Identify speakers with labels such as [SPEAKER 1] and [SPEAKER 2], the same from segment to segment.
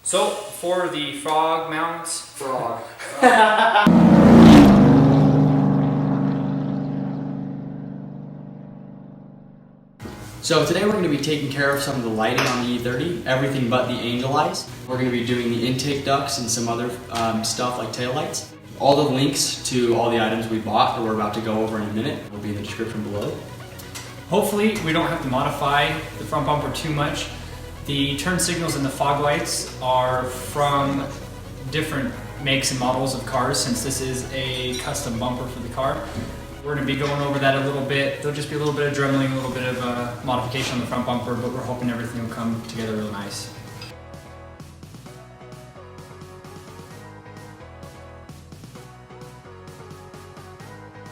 [SPEAKER 1] So for the frog mounts,
[SPEAKER 2] Frog. So today we're going to be taking care of some of the lighting on the E30, everything but the angel eyes. We're going to be doing the intake ducts and some other stuff like taillights. All the links to all the items we bought that we're about to go over in a minute will be in the description below.
[SPEAKER 1] hopefully we don't have to modify the front bumper too much. The turn signals and the fog lights are from different makes and models of cars, since this is a custom bumper for the car. We're going to be going over that a little bit. There'll just be a little bit of dremeling, a little bit of modification on the front bumper, but we're hoping everything will come together real nice.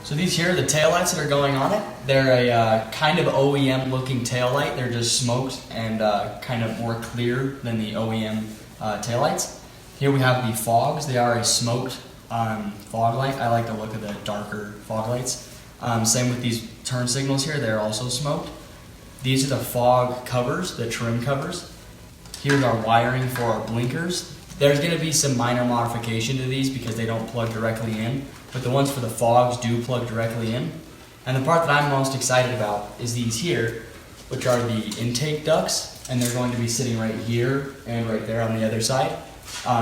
[SPEAKER 2] So these here are the taillights that are going on it. They're a kind of OEM looking taillight. They're just smoked and kind of more clear than the OEM taillights. Here we have the fogs. They are a smoked fog light. I like the look of the darker fog lights. Same with these turn signals here. They're also smoked. These are the fog covers, the trim covers. Here's our wiring for our blinkers. There's going to be some minor modification to these because they don't plug directly in, but the ones for the fogs do plug directly in. And the part that I'm most excited about is these here, which are the intake ducts, and they're going to be sitting right here and right there on the other side.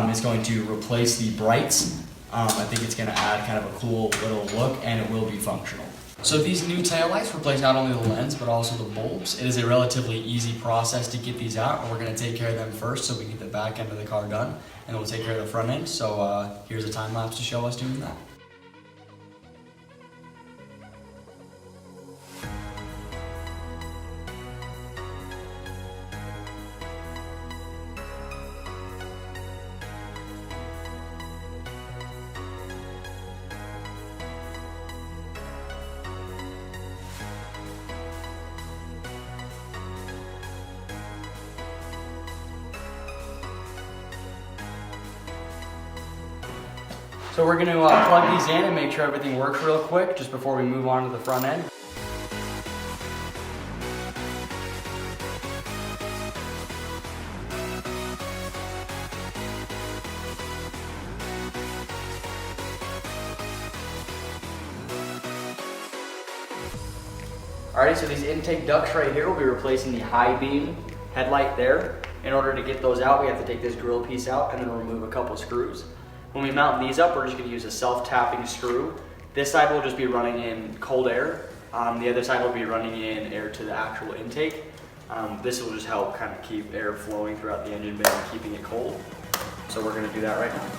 [SPEAKER 2] It's going to replace the brights. I think it's going to add kind of a cool little look, and it will be functional. So these new taillights replace not only the lens, but also the bulbs. It is a relatively easy process to get these out, and we're going to take care of them first so we get the back end of the car done, and we'll take care of the front end. So here's a time lapse to show us doing that. So we're going to plug these in and make sure everything works real quick just before we move on to the front end. Alrighty, so these intake ducts right here will be replacing the high beam headlight there. In order to get those out, we have to take this grill piece out and then remove a couple screws. When we mount these up, we're just going to use a self-tapping screw. This side will just be running in cold air. The other side will be running in air to the actual intake. This will just help kind of keep air flowing throughout the engine bay and keeping it cold. So we're going to do that right now.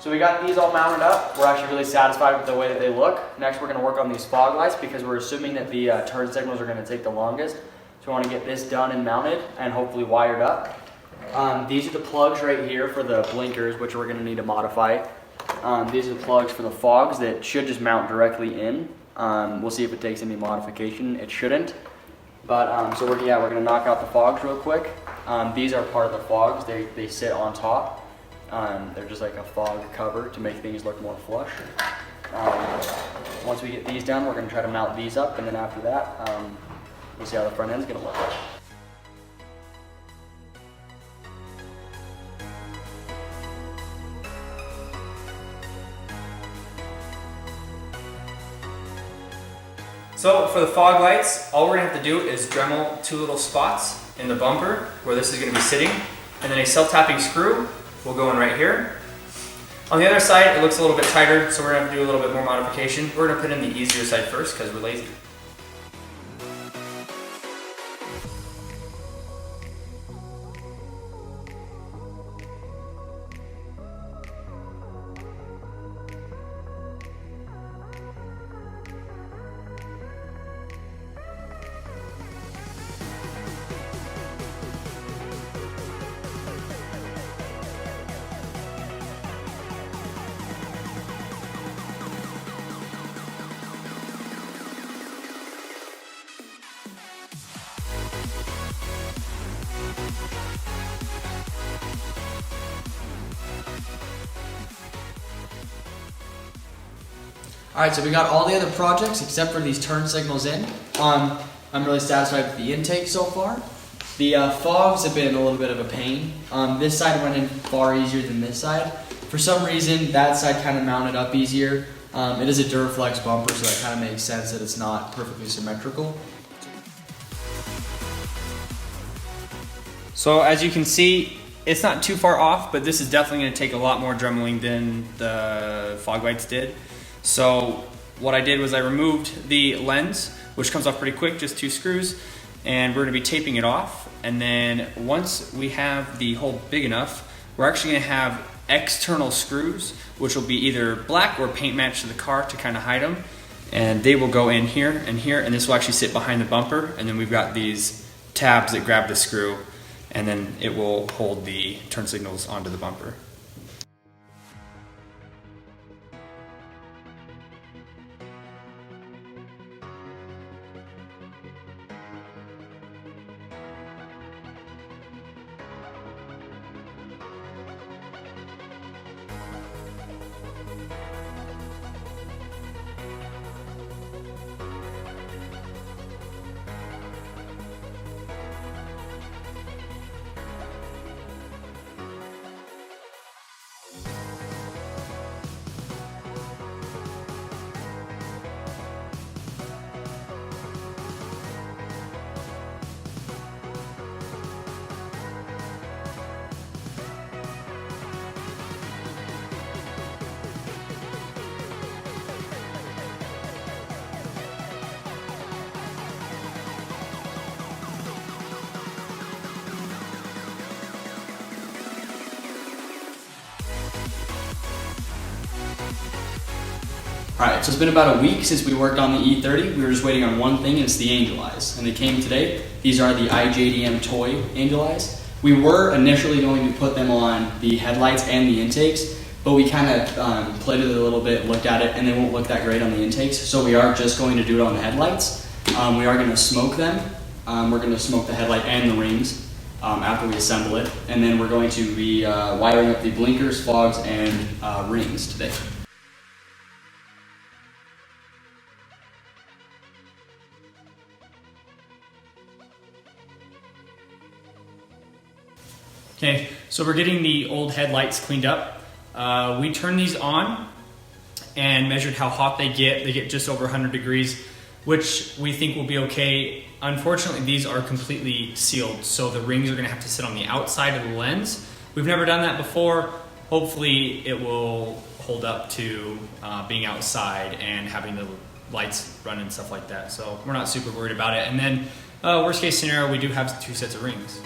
[SPEAKER 2] So we got these all mounted up. We're actually really satisfied with the way that they look. Next, we're going to work on these fog lights because we're assuming that the turn signals are going to take the longest. So we want to get this done and mounted and hopefully wired up. These are the plugs right here for the blinkers, which we're going to need to modify. These are the plugs for the fogs that should just mount directly in. We'll see if it takes any modification. It shouldn't. But so we're going to knock out the fogs real quick. These are part of the fogs. They sit on top. They're just like a fog cover to make things look more flush. Once we get these done, we're going to try to mount these up, and then after that, we'll see how the front end is going to look.
[SPEAKER 1] So for the fog lights, all we're gonna have to do is Dremel 2 little spots in the bumper where this is gonna be sitting, and then a self-tapping screw will go in right here. On the other side, it looks a little bit tighter, so we're gonna have to do a little bit more modification. We're gonna put in the easier side first because we're lazy.
[SPEAKER 2] Alright, so we got all the other projects except for these turn signals in. I'm really satisfied with the intake so far. The fogs have been a little bit of a pain. This side went in far easier than this side. For some reason, that side kind of mounted up easier. It is a Duraflex bumper, so that kind of makes sense that it's not perfectly symmetrical.
[SPEAKER 1] So as you can see, it's not too far off, but this is definitely going to take a lot more dremeling than the fog lights did. So what I did was I removed the lens, which comes off pretty quick, just 2 screws, and we're going to be taping it off. And then once we have the hole big enough, we're actually going to have external screws, which will be either black or paint matched to the car to kind of hide them. And they will go in here, and this will actually sit behind the bumper. And then we've got these tabs that grab the screw, and then it will hold the turn signals onto the bumper.
[SPEAKER 2] Alright, so it's been about a week since we worked on the E30. We were just waiting on one thing, and it's the angel eyes. And they came today. These are the iJDM toy angel eyes. We were initially going to put them on the headlights and the intakes, but we kind of played with it a little bit, looked at it, and they won't look that great on the intakes. So we are just going to do it on the headlights. We are going to smoke them. We're going to smoke the headlight and the rings after we assemble it. And then we're going to be wiring up the blinkers, fogs, and rings today.
[SPEAKER 1] Okay, so we're getting the old headlights cleaned up. We turned these on and measured how hot they get. They get just over 100 degrees, which we think will be okay. Unfortunately, these are completely sealed, so the rings are gonna have to sit on the outside of the lens. We've never done that before. Hopefully it will hold up to being outside and having the lights run and stuff like that. So we're not super worried about it. And then worst case scenario, we do have 2 sets of rings.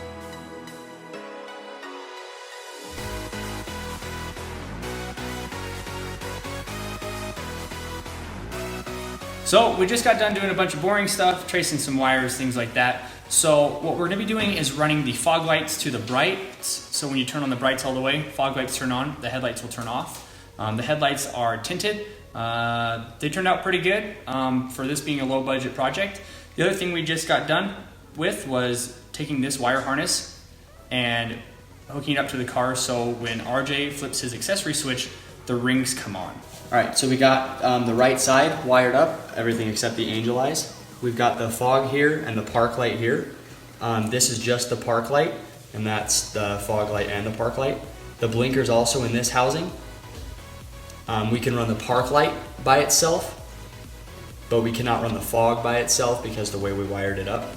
[SPEAKER 1] So we just got done doing a bunch of boring stuff, tracing some wires, things like that. So what we're gonna be doing is running the fog lights to the brights. So when you turn on the brights all the way, fog lights turn on, the headlights will turn off. The headlights are tinted. They turned out pretty good for this being a low budget project. The other thing we just got done with was taking this wire harness and hooking it up to the car so when RJ flips his accessory switch, the rings come on.
[SPEAKER 2] Alright, so we got the right side wired up, everything except the angel eyes. We've got the fog here and the park light here. This is just the park light, and that's the fog light and the park light. The blinker's also in this housing. We can run the park light by itself, but we cannot run the fog by itself because the way we wired it up.